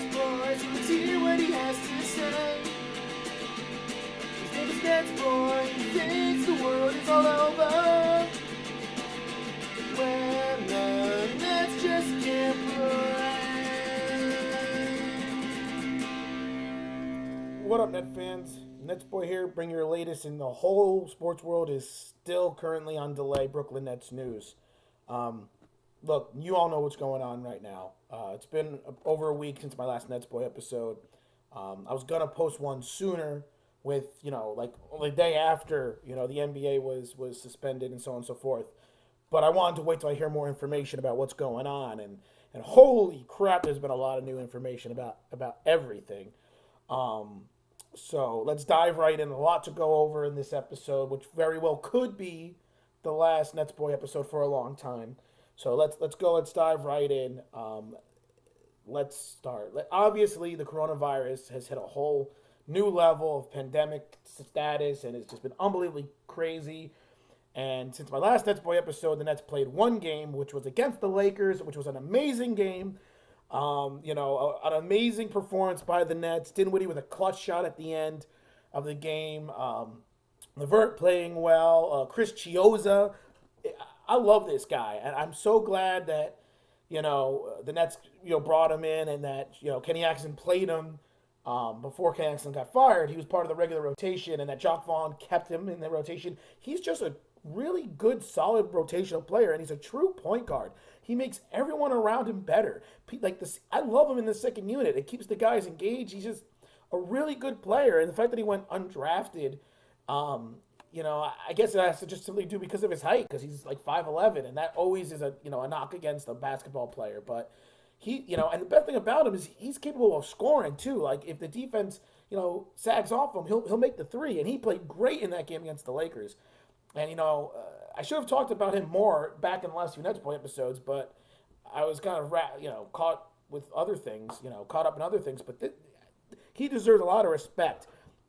NetsBoy, so let's hear what he has to say. His name is NetsBoy, he thinks the world is all over when the Nets just can't play. What up, Net fans? NetsBoy here, bring your latest in the whole sports world is still currently on delay Brooklyn Nets news. Look, you all know what's going on right now. It's been over a week since my last NetsBoy episode. I was gonna post one sooner with, like the day after, the NBA was suspended and so on and so forth. But I wanted to wait till I hear more information about what's going on. And holy crap, there's been a lot of new information about everything. So let's dive right in. A lot to go over in this episode, which very well could be the last NetsBoy episode for a long time. So let's go. Let's dive right in. Let's start. Obviously, the coronavirus has hit a whole new level of pandemic status, and it's just been unbelievably crazy. And since my last NetsBoy episode, the Nets played one game, which was against the Lakers, which was an amazing game. An amazing performance by the Nets. Dinwiddie with a clutch shot at the end of the game. Levert playing well. Chris Chioza. I love this guy, and I'm so glad that the Nets brought him in, and that Kenny Atkinson played him before Kenny Atkinson got fired. He was part of the regular rotation, and that Jock Vaughn kept him in the rotation. He's just a really good, solid rotational player, and he's a true point guard. He makes everyone around him better. Like this, I love him in the second unit. It keeps the guys engaged. He's just a really good player, and the fact that he went undrafted, I guess it has to just simply do because of his height, because he's like 5'11", and that always is a knock against a basketball player. But he, and the best thing about him is he's capable of scoring too. Like if the defense, sags off him, he'll make the three, and he played great in that game against the Lakers. And I should have talked about him more back in the last few NetsBoy episodes, but I was kind of caught with other things, caught up in other things. But he deserves a lot of respect.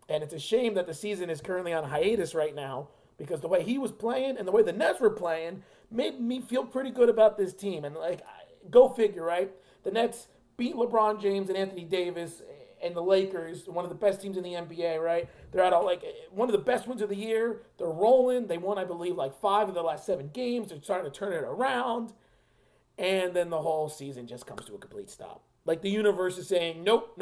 And it's a shame that the season is currently on hiatus right now, because the way he was playing and the way the Nets were playing made me feel pretty good about this team. And, go figure, right? The Nets beat LeBron James and Anthony Davis and the Lakers, one of the best teams in the NBA, right? They're at one of the best wins of the year. They're rolling. They won, I believe, 5 of the last 7 games. They're starting to turn it around. And then the whole season just comes to a complete stop. Like the universe is saying, nope,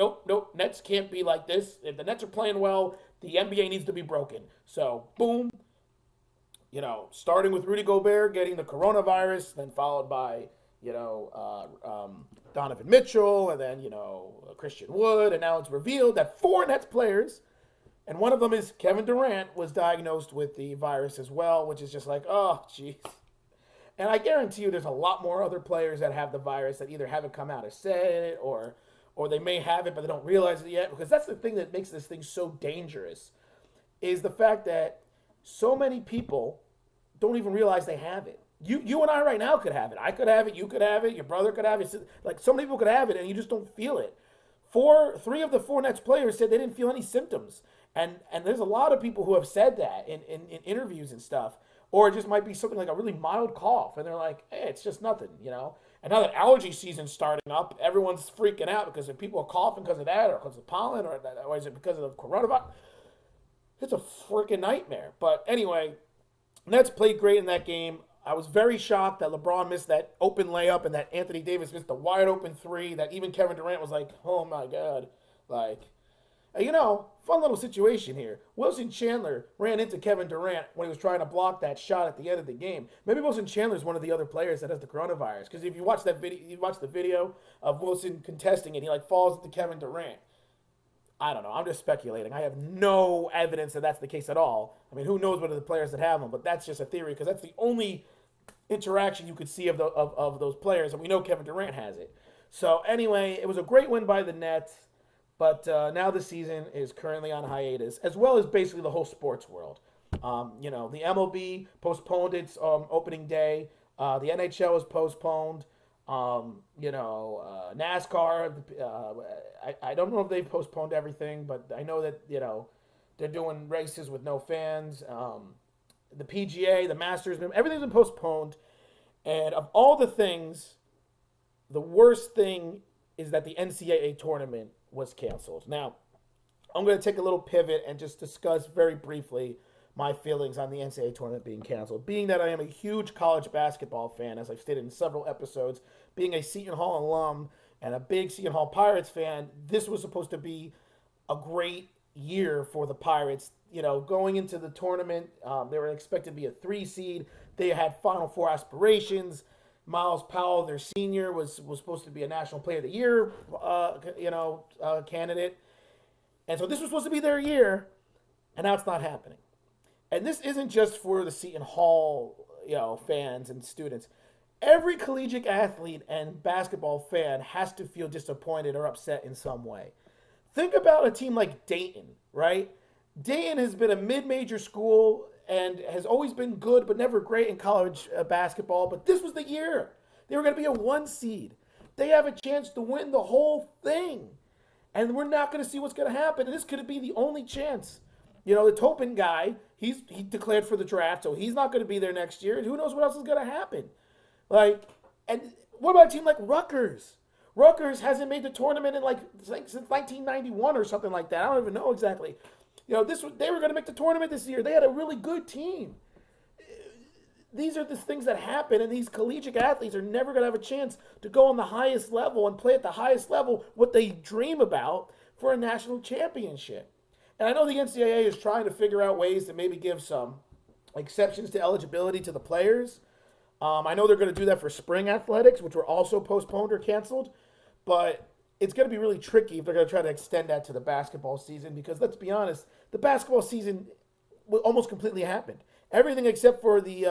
Nets can't be like this. If the Nets are playing well, the NBA needs to be broken. So, boom, starting with Rudy Gobert getting the coronavirus, then followed by, Donovan Mitchell, and then, Christian Wood, and now it's revealed that 4 Nets players, and one of them is Kevin Durant, was diagnosed with the virus as well, which is just like, oh, jeez. And I guarantee you there's a lot more other players that have the virus that either haven't come out and said it, or they may have it but they don't realize it yet. Because that's the thing that makes this thing so dangerous, is the fact that so many people don't even realize they have it. You and I right now could have it. I could have it. You could have it. Your brother could have it. Like, so many people could have it, and you just don't feel it. 3 of the 4 Nets players said they didn't feel any symptoms. And there's a lot of people who have said that in interviews and stuff. Or it just might be something like a really mild cough, and they're like, hey, it's just nothing, And now that allergy season's starting up, everyone's freaking out because if people are coughing because of that, or because of pollen, or is it because of the coronavirus? It's a freaking nightmare. But anyway, Nets played great in that game. I was very shocked that LeBron missed that open layup and that Anthony Davis missed the wide open 3, that even Kevin Durant was like, oh my God. Fun little situation here. Wilson Chandler ran into Kevin Durant when he was trying to block that shot at the end of the game. Maybe Wilson Chandler is one of the other players that has the coronavirus, because if you watch that video, you watch the video of Wilson contesting it, he falls into Kevin Durant. I don't know. I'm just speculating. I have no evidence that that's the case at all. I mean, who knows what are the players that have them, but that's just a theory, because that's the only interaction you could see of those players, and we know Kevin Durant has it. So anyway, it was a great win by the Nets. But now the season is currently on hiatus, as well as basically the whole sports world. The MLB postponed its opening day. The NHL is postponed. NASCAR. I don't know if they've postponed everything, but I know that they're doing races with no fans. The PGA, the Masters, everything's been postponed. And of all the things, the worst thing is that the NCAA tournament was canceled. Now, I'm going to take a little pivot and just discuss very briefly my feelings on the NCAA tournament being canceled. Being that I am a huge college basketball fan, as I've stated in several episodes, being a Seton Hall alum and a big Seton Hall Pirates fan, this was supposed to be a great year for the Pirates. You know, going into the tournament, they were expected to be a 3 seed. They had Final Four aspirations. Miles Powell, their senior, was supposed to be a National Player of the Year, candidate. And so this was supposed to be their year, and now it's not happening. And this isn't just for the Seton Hall, fans and students. Every collegiate athlete and basketball fan has to feel disappointed or upset in some way. Think about a team like Dayton, right? Dayton has been a mid-major school and has always been good but never great in college basketball. But this was the year. They were going to be a 1 seed. They have a chance to win the whole thing. And we're not going to see what's going to happen. And this could be the only chance. The Topin guy, he declared for the draft, so he's not going to be there next year. And who knows what else is going to happen? And what about a team like Rutgers? Rutgers hasn't made the tournament since 1991 or something like that. I don't even know exactly. They were going to make the tournament this year. They had a really good team. These are the things that happen, and these collegiate athletes are never going to have a chance to go on the highest level and play at the highest level what they dream about for a national championship. And I know the NCAA is trying to figure out ways to maybe give some exceptions to eligibility to the players. I know they're going to do that for spring athletics, which were also postponed or canceled. But it's going to be really tricky if they're going to try to extend that to the basketball season because, let's be honest, the basketball season almost completely happened. Everything except for the,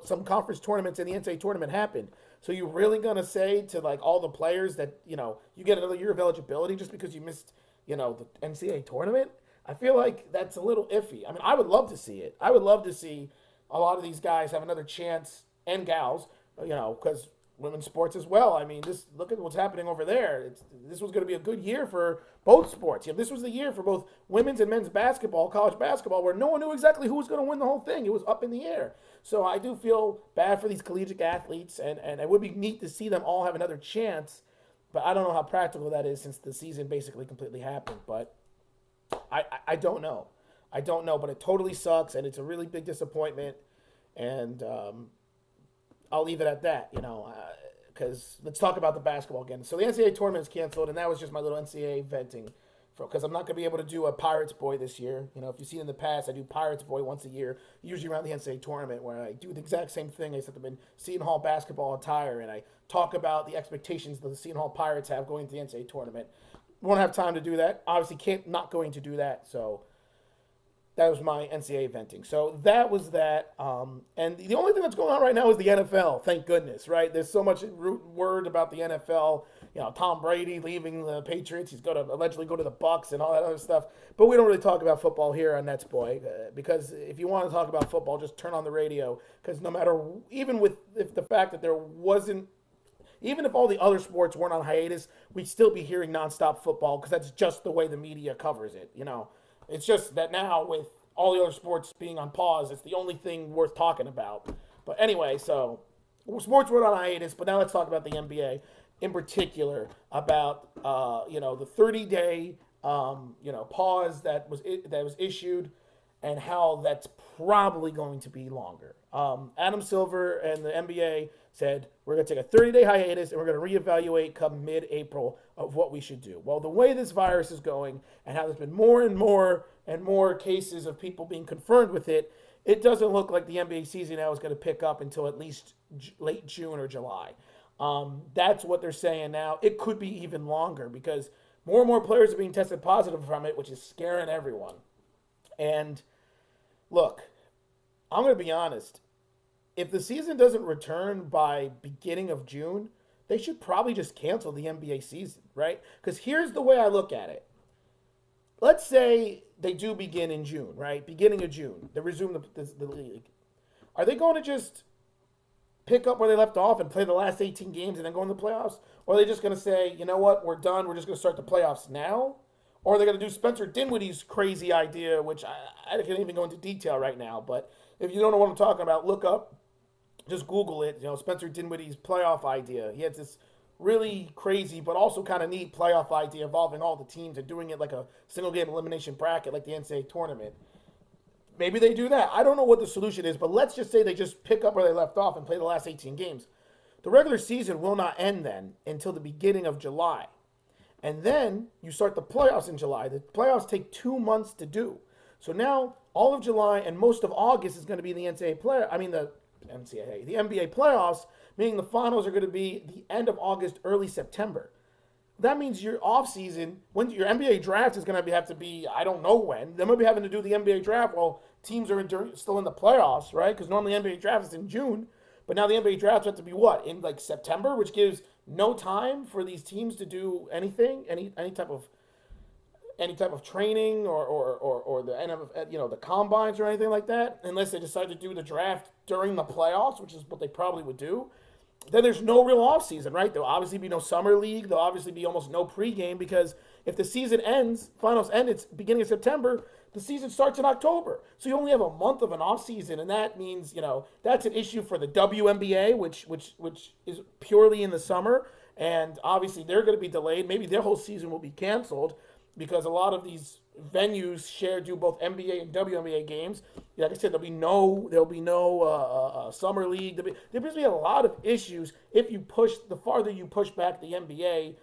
some conference tournaments and the NCAA tournament happened. So you're really going to say to, all the players that, you get another year of eligibility just because you missed the NCAA tournament? I feel like that's a little iffy. I mean, I would love to see it. I would love to see a lot of these guys have another chance, and gals, because women's sports as well. I mean, look at what's happening over there. This was going to be a good year for both sports. This was the year for both women's and men's basketball, college basketball, where no one knew exactly who was going to win the whole thing. It was up in the air. So I do feel bad for these collegiate athletes, and it would be neat to see them all have another chance. But I don't know how practical that is since the season basically completely happened. But I don't know. I don't know, but it totally sucks, and it's a really big disappointment. And I'll leave it at that, because let's talk about the basketball again. So the NCAA tournament is canceled, and that was just my little NCAA venting. Because I'm not going to be able to do a Pirates Boy this year. If you've seen in the past, I do Pirates Boy once a year, usually around the NCAA tournament, where I do the exact same thing. I set them in Seton Hall basketball attire, and I talk about the expectations that the Seton Hall Pirates have going to the NCAA tournament. Won't have time to do that. Obviously, not going to do that. So that was my NCAA venting. So that was that. And the only thing that's going on right now is the NFL. Thank goodness, right? There's so much word about the NFL. Tom Brady leaving the Patriots. He's going to allegedly go to the Bucks and all that other stuff. But we don't really talk about football here on NetsBoy because if you want to talk about football, just turn on the radio. Because no matter, even if the fact that there wasn't, even if all the other sports weren't on hiatus, we'd still be hearing nonstop football because that's just the way the media covers it. It's just that now with all the other sports being on pause, it's the only thing worth talking about. But anyway, so sports were on hiatus, but now let's talk about the NBA in particular, about the 30-day pause that was issued, and how that's probably going to be longer. Adam Silver and the NBA said we're going to take a 30-day hiatus and we're going to reevaluate come mid-April of what we should do. Well, the way this virus is going and how there's been more and more and more cases of people being confirmed with it, it doesn't look like the NBA season now is going to pick up until at least late June or July. That's what they're saying now. It could be even longer because more and more players are being tested positive from it, which is scaring everyone. And look, I'm going to be honest. If the season doesn't return by beginning of June, they should probably just cancel the NBA season, right? Because here's the way I look at it. Let's say they do begin in June, right? Beginning of June. They resume the league. Are they going to just pick up where they left off and play the last 18 games and then go in the playoffs? Or are they just going to say, you know what, we're done, we're just going to start the playoffs now? Or are they going to do Spencer Dinwiddie's crazy idea, which I can't even go into detail right now, but if you don't know what I'm talking about, look up, just Google it, Spencer Dinwiddie's playoff idea. He had this really crazy, but also kind of neat playoff idea involving all the teams and doing it like a single game elimination bracket like the NCAA tournament. Maybe they do that. I don't know what the solution is, but let's just say they just pick up where they left off and play the last 18 games. The regular season will not end then until the beginning of July. And then you start the playoffs in July. The playoffs take 2 months to do. So now all of July and most of August is going to be the the NBA playoffs, meaning the finals are going to be the end of August, early September. That means your off season, when your NBA draft is going to have to be, I don't know when. They might be having to do the NBA draft while teams are still in the playoffs, right? Because normally NBA draft is in June, but now the NBA draft has to be what, in like September, which gives no time for these teams to do anything, any type of training or the end of the combines or anything like that, unless they decide to do the draft during the playoffs, which is what they probably would do. Then there's no real offseason, right? There'll obviously be no summer league. There'll obviously be almost no pregame because if the season ends, finals end, it's beginning of September, the season starts in October. So you only have a month of an offseason, and that means, that's an issue for the WNBA, which is purely in the summer, and obviously they're going to be delayed. Maybe their whole season will be canceled because a lot of these venues do both NBA and WNBA games. Like I said, there'll be no summer league. There'll be a lot of issues if the farther you push back the NBA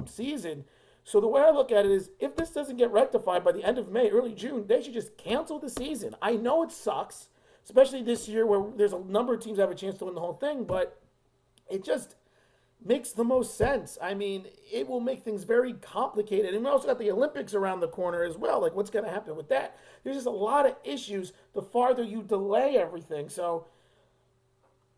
season. So the way I look at it is, if this doesn't get rectified by the end of May, early June, they should just cancel the season. I know it sucks, especially this year where there's a number of teams that have a chance to win the whole thing, but it just makes the most sense. I mean, it will make things very complicated. And we also got the Olympics around the corner as well. Like, what's going to happen with that? There's just a lot of issues the farther you delay everything. So,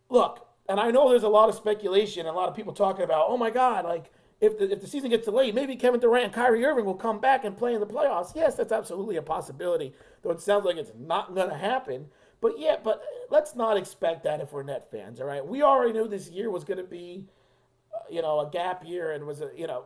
look, and I know there's a lot of speculation and a lot of people talking about, oh my God, like, if the season gets delayed, maybe Kevin Durant and Kyrie Irving will come back and play in the playoffs. Yes, that's absolutely a possibility, though it sounds like it's not going to happen. But let's not expect that if we're Net fans, all right? We already knew this year was going to be a gap year, and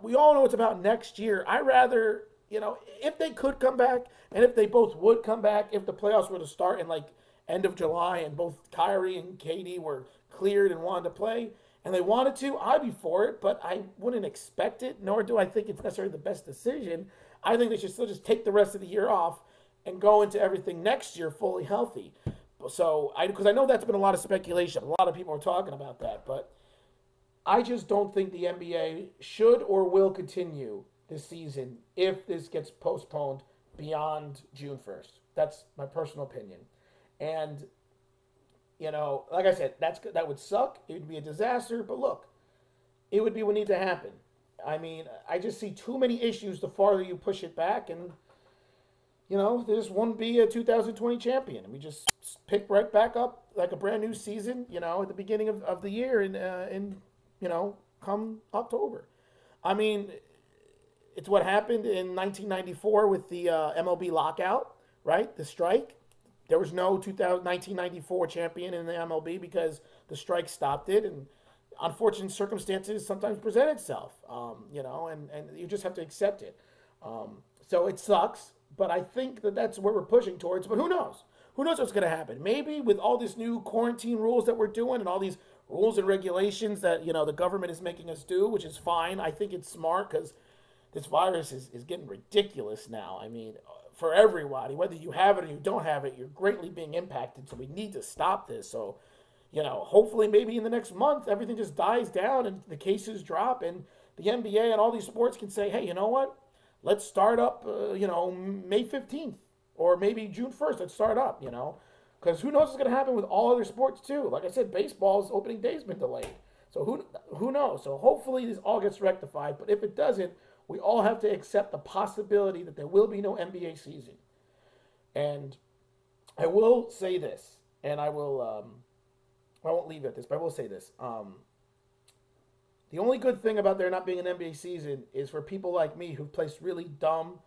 we all know it's about next year. I rather, if they could come back, and if they both would come back, if the playoffs were to start in like end of July and both Kyrie and KD were cleared and wanted to play, and they wanted to, I'd be for it, but I wouldn't expect it, nor do I think it's necessarily the best decision. I think they should still just take the rest of the year off and go into everything next year fully healthy. So, because I know that's been a lot of speculation. A lot of people are talking about that, but I just don't think the NBA should or will continue this season if this gets postponed beyond June 1st. That's my personal opinion. And, like I said, that would suck. It would be a disaster. But look, it would be what needs to happen. I mean, I just see too many issues the farther you push it back. And, there just won't be a 2020 champion. And we just pick right back up like a brand new season, at the beginning of the year in come October. I mean, it's what happened in 1994 with the MLB lockout, right? The strike. There was no 1994 champion in the MLB because the strike stopped it, and unfortunate circumstances sometimes present itself, and you just have to accept it. So it sucks, but I think that's where we're pushing towards, but who knows? Who knows what's going to happen? Maybe with all these new quarantine rules that we're doing and all these rules and regulations that, the government is making us do, which is fine. I think it's smart because this virus is getting ridiculous now. I mean, for everybody, whether you have it or you don't have it, you're greatly being impacted. So we need to stop this. So, hopefully maybe in the next month, everything just dies down and the cases drop and the NBA and all these sports can say, hey, you know what? Let's start up, May 15th or maybe June 1st. Let's start up, because who knows what's going to happen with all other sports too. Like I said, baseball's opening day's been delayed. So who knows? So hopefully this all gets rectified. But if it doesn't, we all have to accept the possibility that there will be no NBA season. And I will say this, and I won't leave it at this, but I will say this. The only good thing about there not being an NBA season is for people like me who've placed really dumb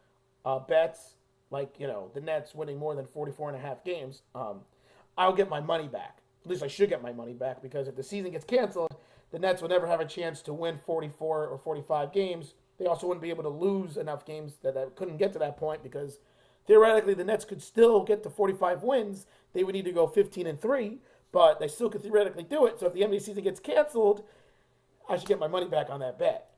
bets, like, the Nets winning more than 44 and a half games, I'll get my money back. At least I should get my money back, because if the season gets canceled, the Nets will never have a chance to win 44 or 45 games. They also wouldn't be able to lose enough games that couldn't get to that point, because theoretically the Nets could still get to 45 wins. They would need to go 15-3, but they still could theoretically do it. So if the NBA season gets canceled, I should get my money back on that bet.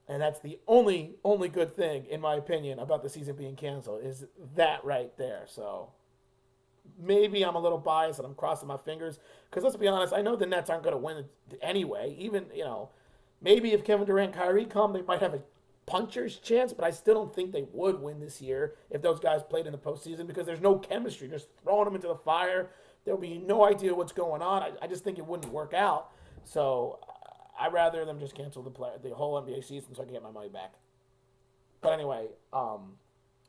And that's the only good thing, in my opinion, about the season being canceled is that right there. So maybe I'm a little biased and I'm crossing my fingers because let's be honest, I know the Nets aren't going to win anyway. Even maybe if Kevin Durant, Kyrie come, they might have a puncher's chance, but I still don't think they would win this year if those guys played in the postseason because there's no chemistry. Just throwing them into the fire, there'll be no idea what's going on. I just think it wouldn't work out. So I'd rather them just cancel the whole NBA season so I can get my money back. But anyway,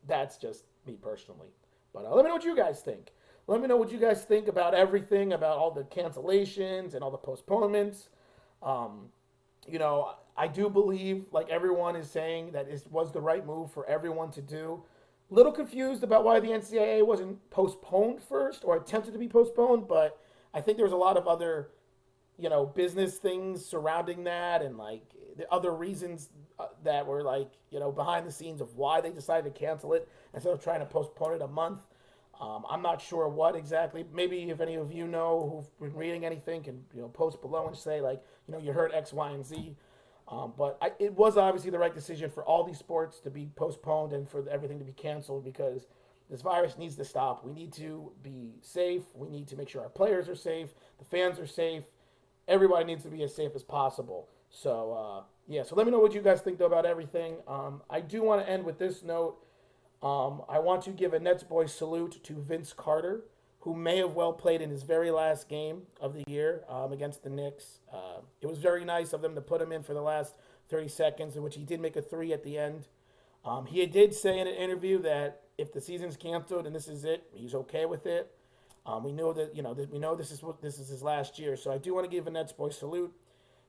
that's just me personally. But let me know what you guys think. Let me know what you guys think about everything, about all the cancellations and all the postponements. I do believe, like everyone is saying, that it was the right move for everyone to do. Little confused about why the NCAA wasn't postponed first or attempted to be postponed, but I think there was a lot of other, business things surrounding that and like the other reasons that were like, behind the scenes of why they decided to cancel it instead of trying to postpone it a month. I'm not sure what exactly. Maybe if any of you know who've been reading anything, can post below and say like you heard X, Y, and Z. It was obviously the right decision for all these sports to be postponed and for everything to be canceled because this virus needs to stop. We need to be safe. We need to make sure our players are safe. The fans are safe. Everybody needs to be as safe as possible. So so let me know what you guys think though about everything. I do want to end with this note. I want to give a NetsBoy salute to Vince Carter, who may have well played in his very last game of the year against the Knicks. It was very nice of them to put him in for the last 30 seconds, in which he did make a three at the end. He did say in an interview that if the season's canceled and this is it, he's okay with it. We know that we know this is his last year. So I do want to give a NetsBoy salute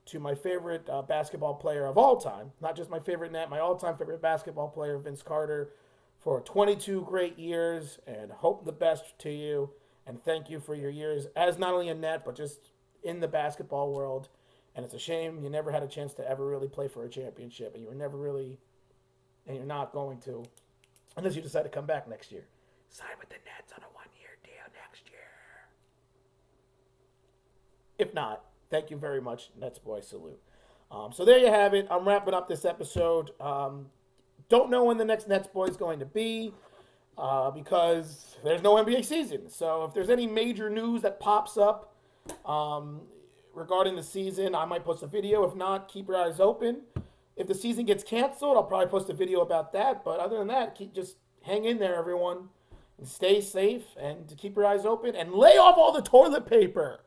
to my favorite basketball player of all time, not just my favorite net, my all-time favorite basketball player, Vince Carter, for 22 great years, and hope the best to you. And thank you for your years as not only a net, but just in the basketball world. And it's a shame you never had a chance to ever really play for a championship, and and you're not going to, unless you decide to come back next year. Sign with the Nets on a one-year deal next year. If not, thank you very much, NetsBoy salute. So there you have it. I'm wrapping up this episode. Don't know when the next NetsBoy is going to be because there's no NBA season. So if there's any major news that pops up regarding the season, I might post a video. If not, keep your eyes open. If the season gets canceled, I'll probably post a video about that. But other than that, just hang in there, everyone. And stay safe and keep your eyes open. And lay off all the toilet paper.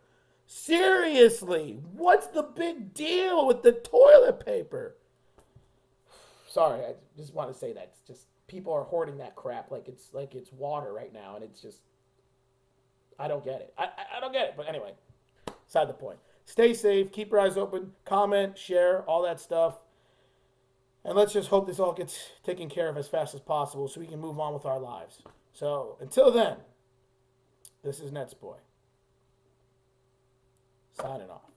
Seriously, what's the big deal with the toilet paper? Sorry, I just want to say that. It's just people are hoarding that crap like it's water right now, and it's just I don't get it. I don't get it. But anyway, beside the point. Stay safe, keep your eyes open, comment, share, all that stuff. And let's just hope this all gets taken care of as fast as possible so we can move on with our lives. So until then, this is NetsBoy. Signing off.